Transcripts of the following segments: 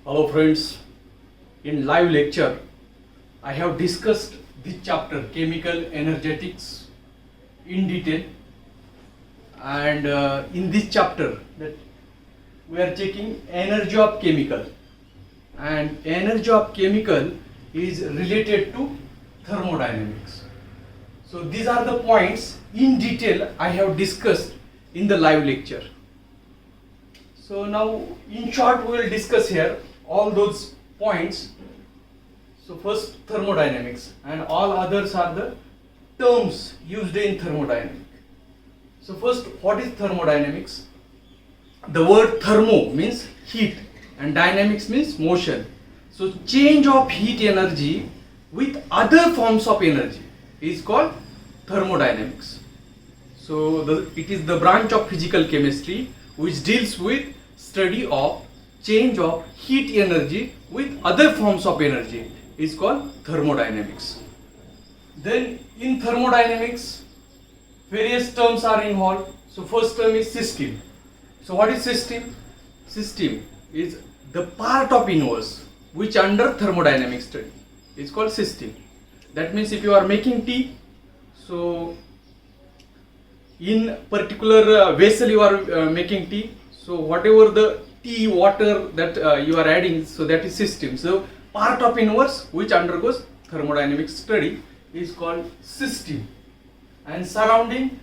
Hello friends, in live lecture I have discussed this chapter chemical energetics in detail, and in this chapter that we are checking energy of chemical, and energy of chemical is related to thermodynamics. So these are the points in detail I have discussed in the live lecture. So now in short we will discuss here all those points. So first thermodynamics, and all others are the terms used in thermodynamics. So first, what is thermodynamics? The word thermo means heat and dynamics means motion. So change of heat energy with other forms of energy is called thermodynamics. So it is the branch of physical chemistry which deals with study of change of heat energy with other forms of energy is called thermodynamics. Then in thermodynamics various terms are involved. So first term is system. So what is system? System is the part of universe which under thermodynamics study is called system. That means if you are making tea, so in particular vessel you are making tea, so whatever the tea water that you are adding, so that is system. So part of universe which undergoes thermodynamics study is called system. And surrounding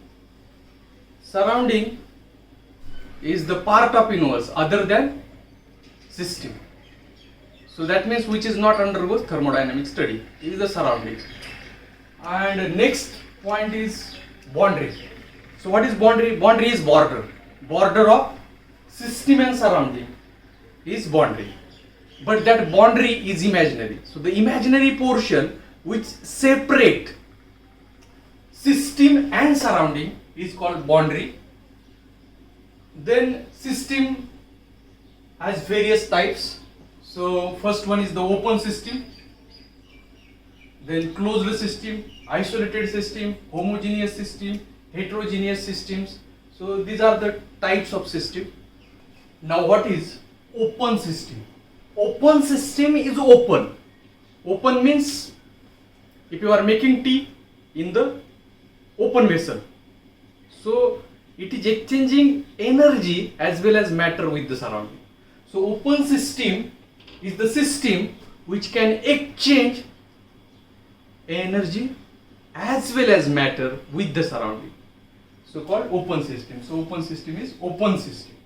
is the part of universe other than system. So that means which is not undergoes thermodynamic study is the surrounding. And next point is boundary. So what is boundary? Boundary is border. Border of system and surrounding is boundary. But that boundary is imaginary. So the imaginary portion which separate system and surrounding is called boundary. Then system has various types. So first one is the open system, then closed system, isolated system, homogeneous system, heterogeneous systems. So these are the types of system. Now what is open system? Open system is open. Open means if you are making tea in the open vessel, so it is exchanging energy as well as matter with the surrounding. So open system is the system which can exchange energy as well as matter with the surrounding, so called open system. So open system is open system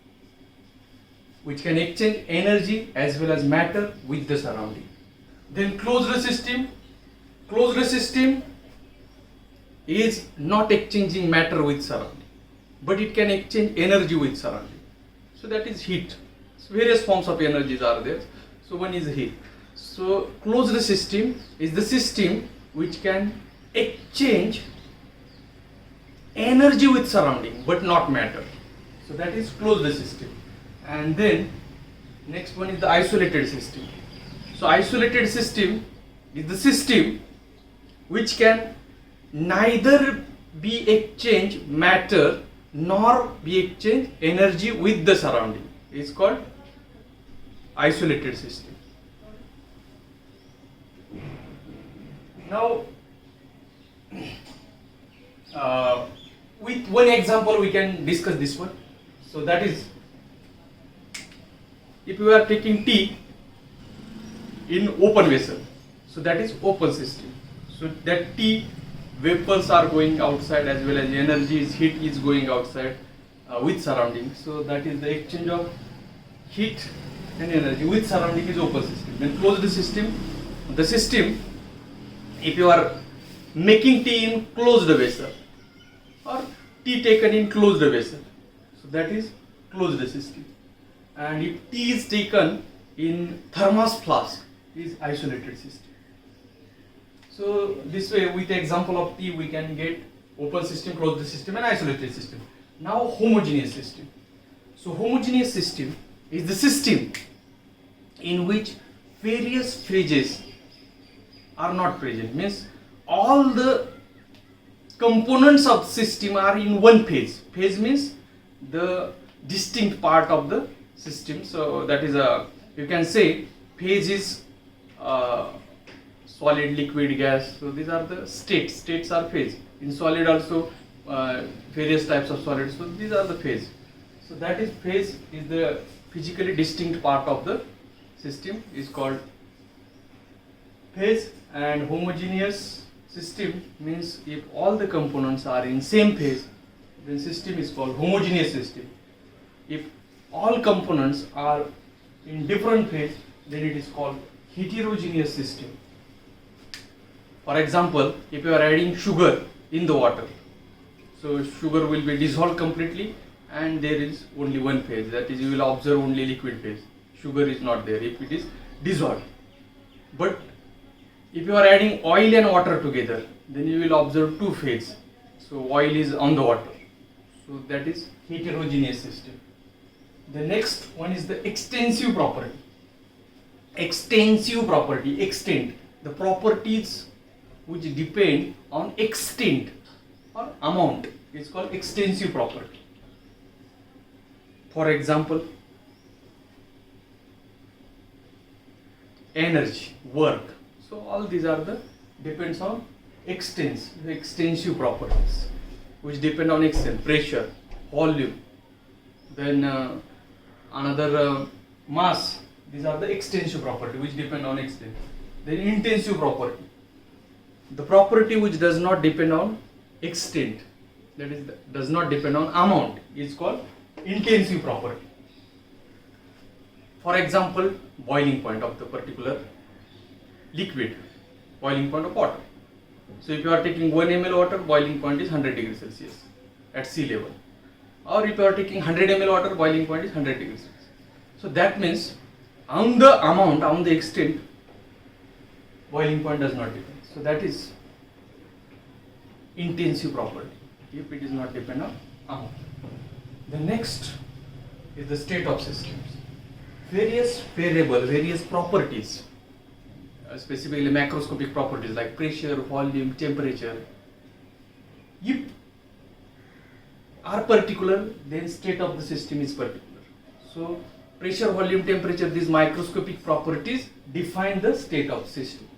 which can exchange energy as well as matter with the surrounding. Then closed system. Closed system is not exchanging matter with surrounding, but it can exchange energy with surrounding. So that is heat. So various forms of energies are there. So one is heat. So closed system is the system which can exchange energy with surrounding but not matter. So that is closed system. And then next one is the isolated system. So isolated system is the system which can neither be exchange matter nor be exchange energy with the surrounding. It's called isolated system. Now with one example we can discuss this one. So that is, if you are taking tea in open vessel, so that is open system. So that tea vapors are going outside as well as energy is heat is going outside with surrounding. So that is the exchange of heat and energy with surrounding is open system. Then closed system, the system if you are making tea in closed vessel or tea taken in closed vessel, so that is closed system. And if tea is taken in thermos flask is isolated system. So this way with the example of tea we can get open system, closed system and isolated system. Now homogeneous system. So homogeneous system is the system in which various phases are not present, means all the components of system are in one phase. Phase means the distinct part of the system. So that is you can say phase is solid, liquid, gas. So these are the states. States are phase. In solid also various types of solids. So these are the phase. So that is phase is the physically distinct part of the system is called phase. And homogeneous system means if all the components are in same phase, then system is called homogeneous system. If all components are in different phase, then it is called heterogeneous system. For example, if you are adding sugar in the water, so sugar will be dissolved completely and there is only one phase, that is you will observe only liquid phase. Sugar is not there if it is dissolved. But if you are adding oil and water together, then you will observe two phases. So oil is on the water. So that is heterogeneous system. The next one is the extensive property. Extensive property, extent, the properties which depend on extent or amount is called extensive property. For example, energy, work. So all these are the depends on extensive properties which depend on extent, pressure, volume, then another mass. These are the extensive property which depend on extent. Then intensive property, the property which does not depend on extent, that is does not depend on amount, is called intensive property. For example, boiling point of the particular liquid, boiling point of water. So if you are taking 1 ml water, boiling point is 100 degrees Celsius at sea level. Or if you are taking 100 ml water, boiling point is 100 degrees Celsius. So that means on the amount, on the extent, boiling point does not depend. So that is intensive property if it is not depend on amount. The next is the state of systems. Various variable, various properties, specifically macroscopic properties like pressure, volume, temperature, if are particular, then state of the system is particular. So pressure, volume, temperature, these microscopic properties define the state of system.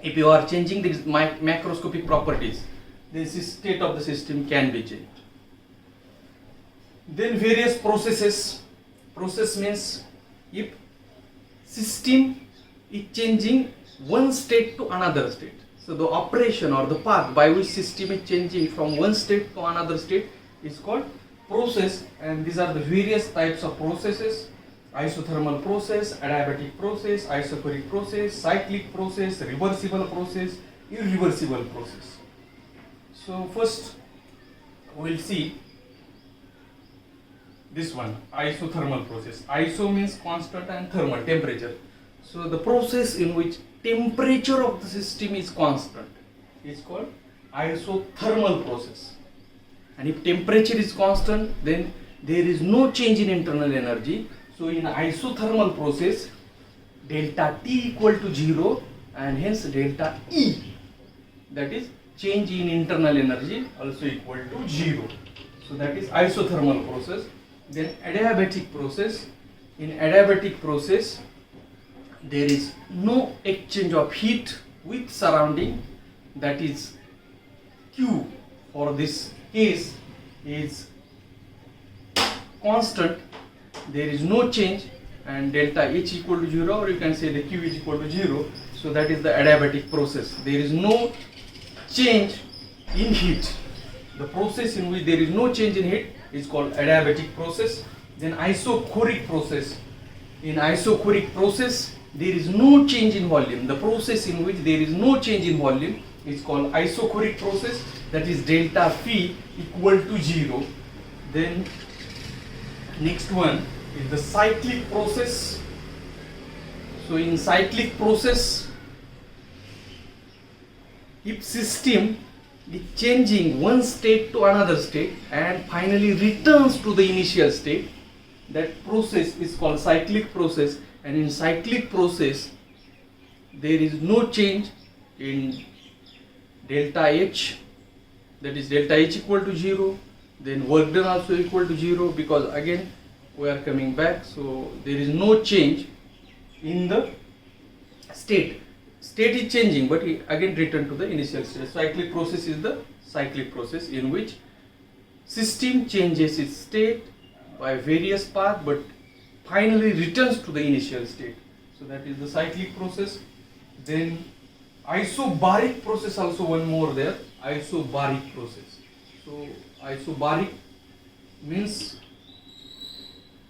If you are changing these macroscopic properties, then the state of the system can be changed. Then various processes. Process means if system is changing one state to another state. So the operation or the path by which system is changing from one state to another state is called process. And these are the various types of processes: isothermal process, adiabatic process, isochoric process, cyclic process, reversible process, irreversible process. So first we will see this one, isothermal process. Iso means constant and thermal, temperature. So the process in which temperature of the system is constant is called isothermal process. And if temperature is constant, then there is no change in internal energy. So in isothermal process, delta T equal to 0 and hence delta E, that is change in internal energy, also equal to 0. So that is isothermal process. Then adiabatic process. In adiabatic process, there is no exchange of heat with surrounding, that is Q for this case is constant, there is no change, and delta H equal to 0, or you can say the Q is equal to 0. So that is the adiabatic process. There is no change in heat. The process in which there is no change in heat is called adiabatic process. Then isochoric process. In isochoric process, there is no change in volume. The process in which there is no change in volume is called isochoric process, that is delta Phi equal to 0. Then next one is the cyclic process. So in cyclic process, if system is changing one state to another state and finally returns to the initial state, that process is called cyclic process. And in cyclic process, there is no change in delta H, that is delta H equal to 0, Then work done also equal to 0, because again we are coming back, so there is no change in the state. State is changing, but it again return to the initial state. Cyclic process is the cyclic process in which system changes its state by various paths, but finally returns to the initial state. So that is the cyclic process. Then isobaric process also, one more there, isobaric process. So isobaric means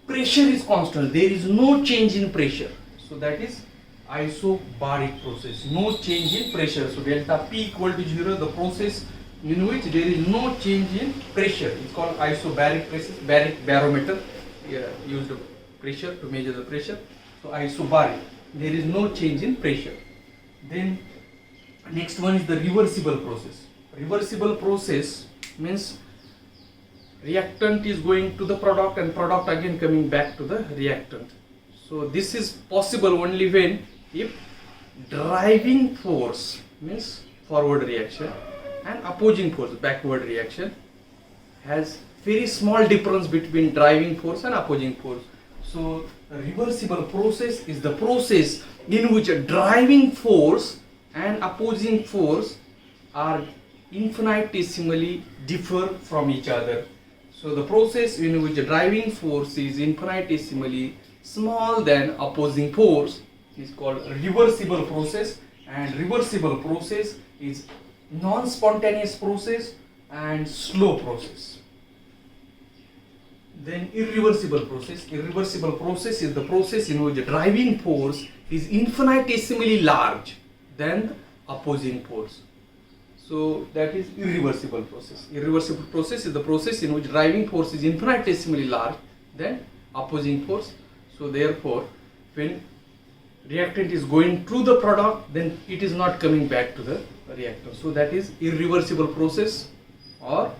pressure is constant, there is no change in pressure. So that is isobaric process, no change in pressure. So delta P equal to 0, the process in which there is no change in pressure. It's called isobaric process. Baric, barometer, used pressure to measure the pressure. So isobaric, there is no change in pressure. Then next one is the reversible process. Reversible process means reactant is going to the product and product again coming back to the reactant. So this is possible only when if driving force means forward reaction and opposing force backward reaction has very small difference between driving force and opposing force. So a reversible process is the process in which a driving force and opposing force are infinitesimally differ from each other. So the process in which a driving force is infinitesimally small than opposing force is called reversible process, and reversible process is non-spontaneous process and slow process. Then irreversible process. Irreversible process is the process in which the driving force is infinitesimally large than the opposing force. So that is irreversible process. Irreversible process is the process in which driving force is infinitesimally large than opposing force. So therefore, when reactant is going through the product, then it is not coming back to the reactant. So that is irreversible process, or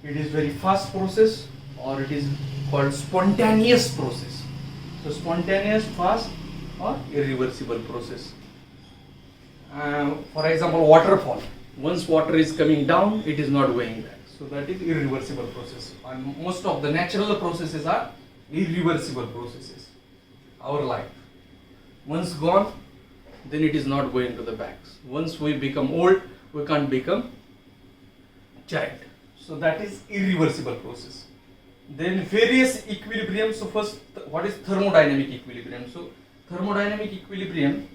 it is very fast process, or it is called spontaneous process. So spontaneous, fast, or irreversible process. For example, waterfall. Once water is coming down, it is not going back. So that is irreversible process. And most of the natural processes are irreversible processes. Our life, once gone, then it is not going to the back. Once we become old, we can't become child. So that is irreversible process. Then various equilibrium. So first, what is thermodynamic equilibrium? So thermodynamic equilibrium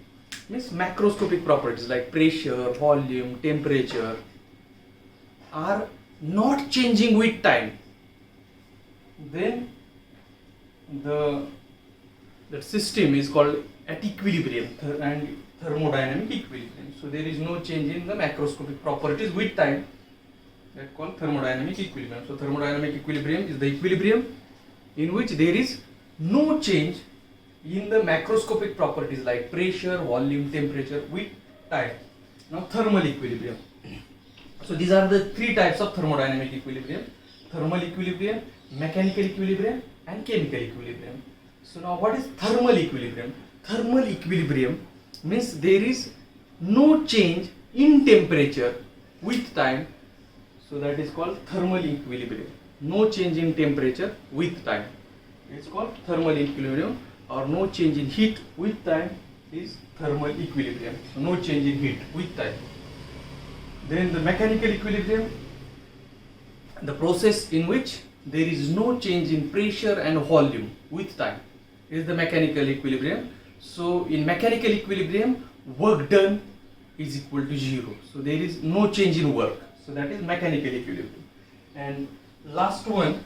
means macroscopic properties like pressure, volume, temperature are not changing with time. Then that system is called at equilibrium and thermodynamic equilibrium. So there is no change in the macroscopic properties with time. That's called thermodynamic equilibrium. So thermodynamic equilibrium is the equilibrium in which there is no change in the macroscopic properties like pressure, volume, temperature with time. Now thermal equilibrium. So these are the three types of thermodynamic equilibrium: thermal equilibrium, mechanical equilibrium, and chemical equilibrium. So now what is thermal equilibrium? Thermal equilibrium means there is no change in temperature with time. So that is called thermal equilibrium. No change in temperature with time. It's called thermal equilibrium, or no change in heat with time is thermal equilibrium. So no change in heat with time. Then the mechanical equilibrium, the process in which there is no change in pressure and volume with time, is the mechanical equilibrium. So in mechanical equilibrium, work done is equal to 0. So there is no change in work. So that is mechanical equilibrium. And last one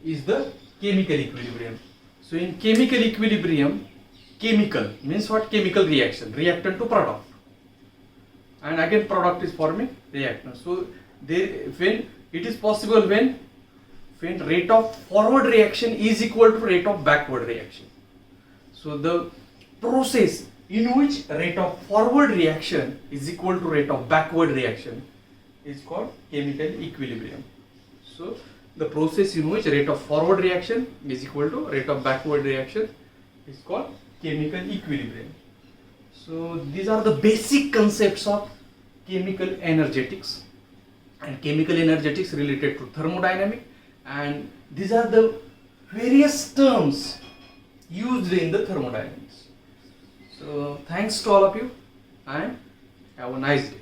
is the chemical equilibrium. So in chemical equilibrium, chemical means what? Chemical reaction, reactant to product, and again product is forming reactant. So when it is possible when rate of forward reaction is equal to rate of backward reaction. So the process in which rate of forward reaction is equal to rate of backward reaction is called chemical equilibrium. So the process in which rate of forward reaction is equal to rate of backward reaction is called chemical equilibrium. So these are the basic concepts of chemical energetics. and chemical energetics related to thermodynamic, and these are the various terms used in the thermodynamics. So thanks to all of you and have a nice day.